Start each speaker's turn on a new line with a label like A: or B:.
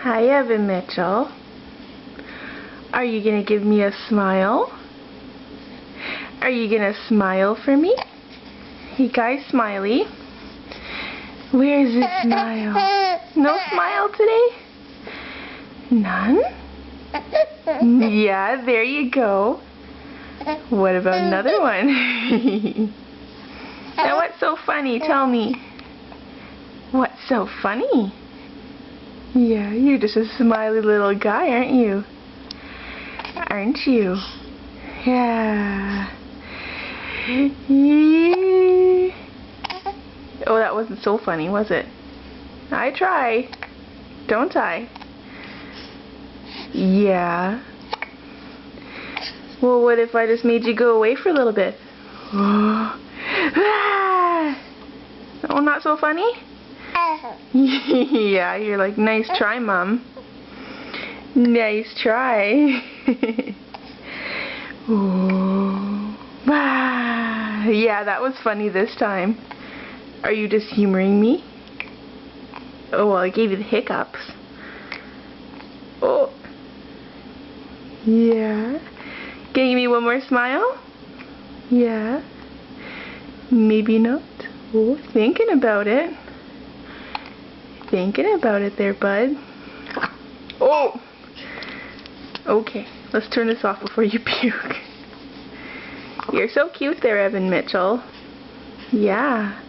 A: Hi, Evan Mitchell. Are you going to give me a smile? Are you going to smile for me? Hey guys, Smiley. Where's the smile? No smile today? None? Yeah, there you go. What about another one? Now what's so funny? Tell me. What's so funny? Yeah, you're just a smiley little guy, aren't you? Aren't you? Yeah. Oh, that wasn't so funny, was it? I try. Don't I? Yeah. Well, what if I just made you go away for a little bit? Oh, not so funny? Yeah, you're like, nice try, Mom. Nice try. Yeah, that was funny this time. Are you just humoring me? Oh, well, I gave you the hiccups. Oh. Yeah. Can you give me one more smile? Yeah. Maybe not. Oh, thinking about it. Thinking about it there, bud. Oh! Okay, let's turn this off before you puke. You're so cute there, Evan Mitchell. Yeah.